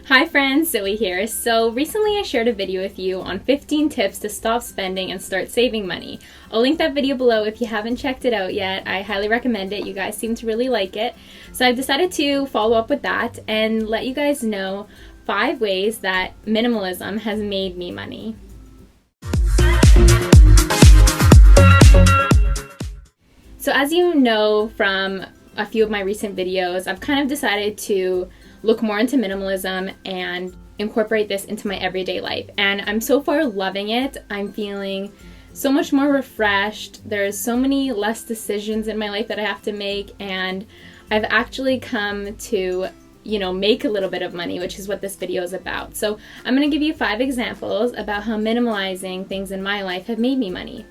Hi friends, Zoe here. So recently I shared a video with you on 15 tips to stop spending and start saving money. I'll link that video below if you haven't checked it out yet. I highly recommend it. You guys seem to really like it. So I've decided to follow up with that and let you guys know 5 ways that minimalism has made me money. So as you know from a few of my recent videos, I've kind of decided to look more into minimalism and incorporate this into my everyday life. And I'm so far loving it. I'm feeling so much more refreshed. There's so many less decisions in my life that I have to make, and I've actually come to, make a little bit of money, which is what this video is about. So I'm going to give you 5 examples about how minimalizing things in my life have made me money.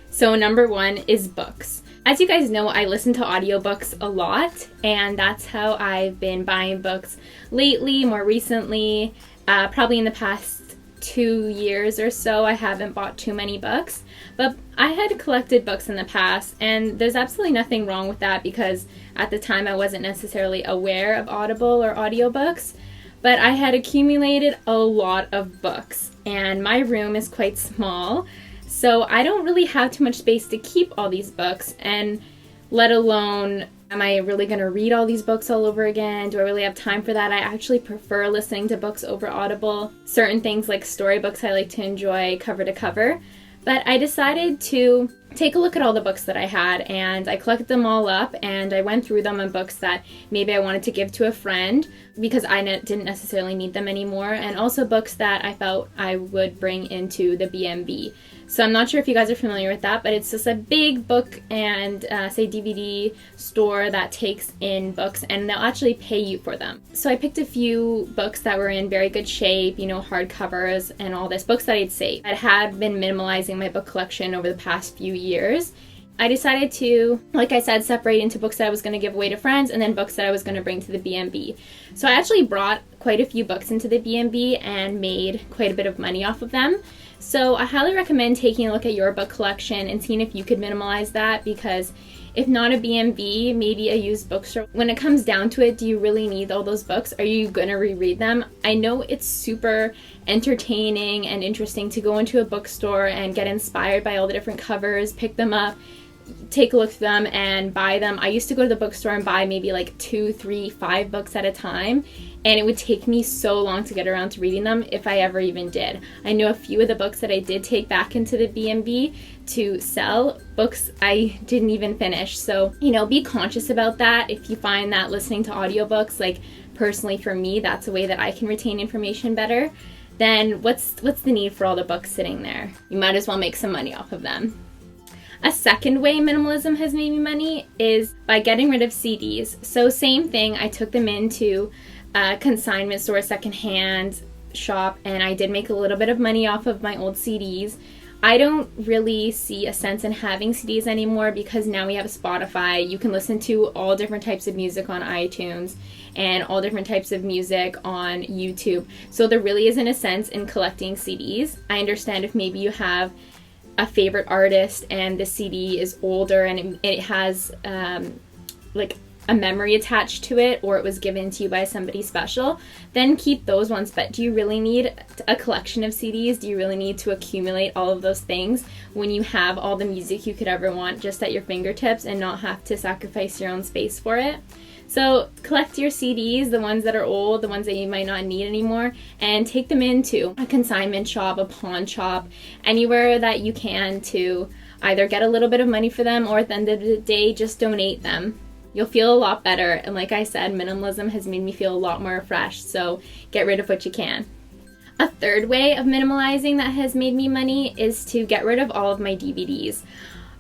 So number 1 is books. As you guys know, I listen to audiobooks a lot, and that's how I've been buying books lately, more recently. Probably in the past 2 years or so, I haven't bought too many books, but I had collected books in the past, and there's absolutely nothing wrong with that because at the time I wasn't necessarily aware of Audible or audiobooks, but I had accumulated a lot of books, and my room is quite small. So I don't really have too much space to keep all these books, and let alone, am I really going to read all these books all over again? Do I really have time for that? I actually prefer listening to books over Audible. Certain things like storybooks I like to enjoy cover to cover. But I decided to take a look at all the books that I had, and I collected them all up, and I went through them on books that maybe I wanted to give to a friend because I didn't necessarily need them anymore, and also books that I felt I would bring into the B&B. So I'm not sure if you guys are familiar with that, but it's just a big book and say DVD store that takes in books, and they'll actually pay you for them. So I picked a few books that were in very good shape, hardcovers and all this, books that I'd saved. I had been minimalizing my book collection over the past few years. I decided to, like I said, separate into books that I was going to give away to friends and then books that I was going to bring to the B&B. So I actually brought quite a few books into the B&B and made quite a bit of money off of them. So I highly recommend taking a look at your book collection and seeing if you could minimalize that, because if not a B&B, maybe a used bookstore. When it comes down to it, do you really need all those books? Are you going to reread them? I know it's super entertaining and interesting to go into a bookstore and get inspired by all the different covers, pick them up, take a look through them and buy them. I used to go to the bookstore and buy maybe like 2, 3, 5 books at a time, and it would take me so long to get around to reading them if I ever even did. I know a few of the books that I did take back into the B&B to sell, books I didn't even finish. So, be conscious about that. If you find that listening to audiobooks, like personally for me, that's a way that I can retain information better, then what's the need for all the books sitting there? You might as well make some money off of them. A second way minimalism has made me money is by getting rid of CDs. So same thing, I took them into a consignment store, secondhand shop, and I did make a little bit of money off of my old CDs. I don't really see a sense in having CDs anymore because now we have Spotify. You can listen to all different types of music on iTunes and all different types of music on YouTube. So there really isn't a sense in collecting CDs. I understand if maybe you have a favorite artist and the CD is older and it has like a memory attached to it, or it was given to you by somebody special, then keep those ones. But do you really need a collection of CDs? Do you really need to accumulate all of those things when you have all the music you could ever want just at your fingertips and not have to sacrifice your own space for it? So collect your CDs, the ones that are old, the ones that you might not need anymore, and take them into a consignment shop, a pawn shop, anywhere that you can to either get a little bit of money for them, or at the end of the day, just donate them. You'll feel a lot better. And like I said, minimalism has made me feel a lot more refreshed, so get rid of what you can. A third way of minimalizing that has made me money is to get rid of all of my DVDs.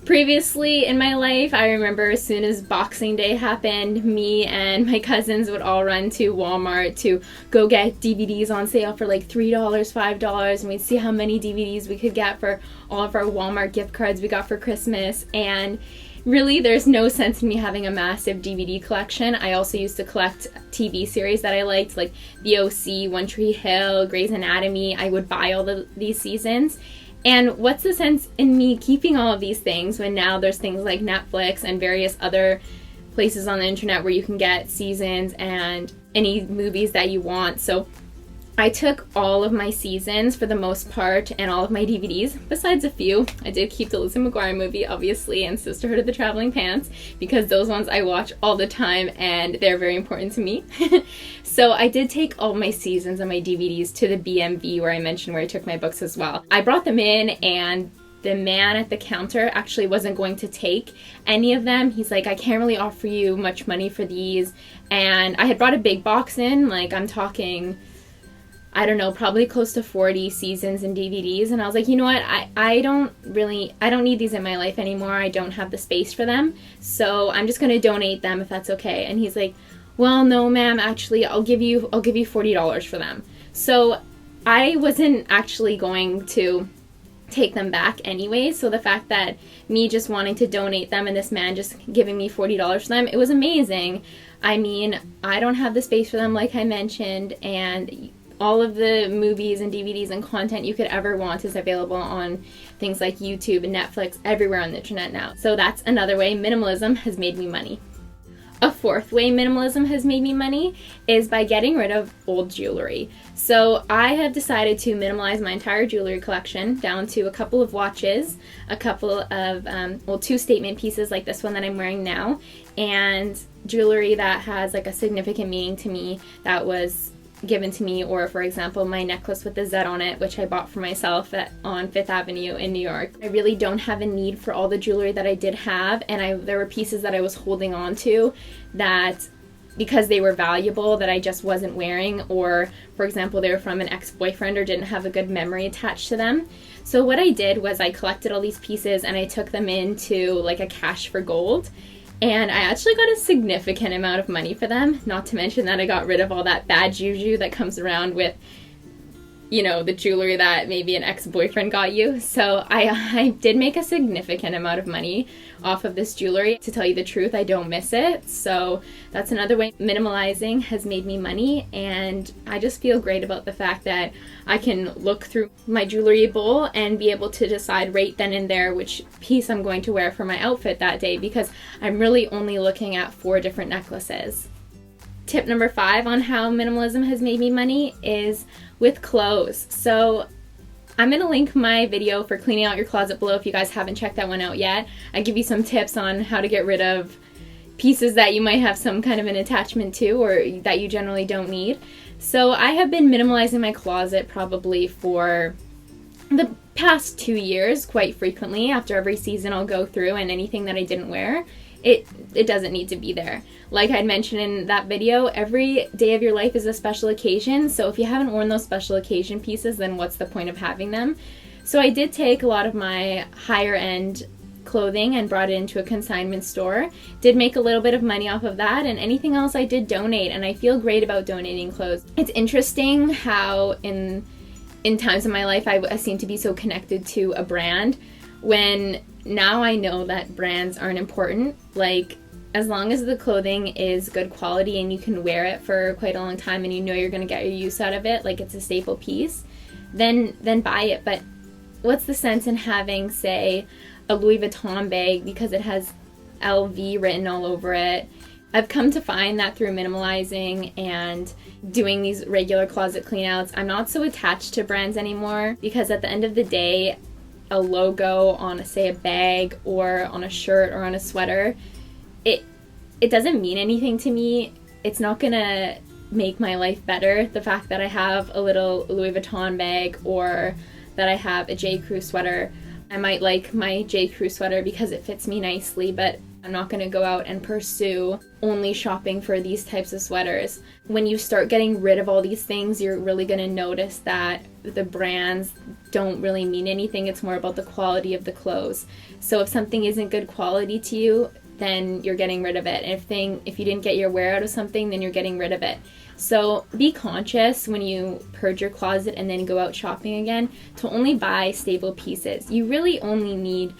Previously in my life, I remember as soon as Boxing Day happened, me and my cousins would all run to Walmart to go get DVDs on sale for like $3, $5, and we'd see how many DVDs we could get for all of our Walmart gift cards we got for Christmas. And really, there's no sense in me having a massive DVD collection. I also used to collect TV series that I liked, like The OC, One Tree Hill, Grey's Anatomy. I would buy all these seasons. And what's the sense in me keeping all of these things when now there's things like Netflix and various other places on the internet where you can get seasons and any movies that you want? So I took all of my seasons for the most part and all of my DVDs, besides a few. I did keep the Lizzie McGuire movie, obviously, and Sisterhood of the Traveling Pants, because those ones I watch all the time and they're very important to me. So I did take all my seasons and my DVDs to the BMV where I mentioned where I took my books as well. I brought them in and the man at the counter actually wasn't going to take any of them. He's like, I can't really offer you much money for these. And I had brought a big box in, like I'm talking, I don't know, probably close to 40 seasons and DVDs. And I was like, you know what? I don't need these in my life anymore. I don't have the space for them. So I'm just going to donate them if that's okay. And he's like, well, no, ma'am, actually, I'll give you $40 for them. So I wasn't actually going to take them back anyway. So the fact that me just wanting to donate them and this man just giving me $40 for them, it was amazing. I mean, I don't have the space for them, like I mentioned, and all of the movies and DVDs and content you could ever want is available on things like YouTube and Netflix, everywhere on the internet now. So that's another way minimalism has made me money. A fourth way minimalism has made me money is by getting rid of old jewelry. So I have decided to minimalize my entire jewelry collection down to a couple of watches, a couple of, 2 statement pieces like this one that I'm wearing now, and jewelry that has like a significant meaning to me that was given to me, or for example my necklace with the Z on it, which I bought for myself on 5th Avenue in New York. I really don't have a need for all the jewelry that I did have, and there were pieces that I was holding on to that because they were valuable that I just wasn't wearing, or for example they were from an ex-boyfriend or didn't have a good memory attached to them. So what I did was I collected all these pieces and I took them into like a cash for gold. And I actually got a significant amount of money for them, not to mention that I got rid of all that bad juju that comes around with, you know, the jewelry that maybe an ex-boyfriend got you. So I did make a significant amount of money off of this jewelry. To tell you the truth, I don't miss it. So that's another way minimalizing has made me money, and I just feel great about the fact that I can look through my jewelry bowl and be able to decide right then and there which piece I'm going to wear for my outfit that day, because I'm really only looking at 4 different necklaces. Tip number 5 on how minimalism has made me money is with clothes. So I'm going to link my video for cleaning out your closet below if you guys haven't checked that one out yet. I give you some tips on how to get rid of pieces that you might have some kind of an attachment to or that you generally don't need. So I have been minimalizing my closet probably for the past 2 years quite frequently. After every season I'll go through, and anything that I didn't wear, it doesn't need to be there. Like I'd mentioned in that video, every day of your life is a special occasion, so if you haven't worn those special occasion pieces, then what's the point of having them? So I did take a lot of my higher end clothing and brought it into a consignment store. Did make a little bit of money off of that, and anything else I did donate, and I feel great about donating clothes. It's interesting how in times in my life I seem to be so connected to a brand, when now I know that brands aren't important. Like, as long as the clothing is good quality and you can wear it for quite a long time and you know you're going to get your use out of it, like it's a staple piece, then buy it. But what's the sense in having, say, a Louis Vuitton bag because it has LV written all over it? I've come to find that through minimalizing and doing these regular closet cleanouts, I'm not so attached to brands anymore, because at the end of the day, a logo on, say, a bag or on a shirt or on a sweater, it doesn't mean anything to me. It's not gonna make my life better, the fact that I have a little Louis Vuitton bag or that I have a J. Crew sweater. I might like my J. Crew sweater because it fits me nicely, but I'm not going to go out and pursue only shopping for these types of sweaters. When you start getting rid of all these things, you're really going to notice that the brands don't really mean anything. It's more about the quality of the clothes. So if something isn't good quality to you, then you're getting rid of it. And if you didn't get your wear out of something, then you're getting rid of it. So be conscious when you purge your closet and then go out shopping again to only buy stable pieces. You really only need,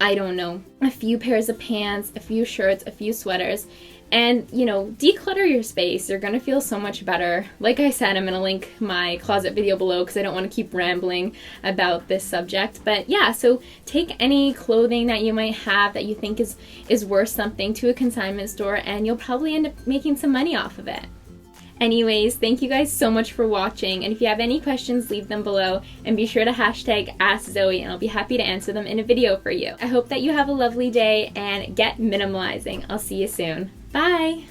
I don't know, a few pairs of pants, a few shirts, a few sweaters, and, you know, declutter your space. You're going to feel so much better. Like I said, I'm going to link my closet video below because I don't want to keep rambling about this subject. But yeah, so take any clothing that you might have that you think is worth something to a consignment store, and you'll probably end up making some money off of it. Anyways, thank you guys so much for watching, and if you have any questions, leave them below, and be sure to hashtag AskZoe, and I'll be happy to answer them in a video for you. I hope that you have a lovely day, and get minimalizing. I'll see you soon. Bye!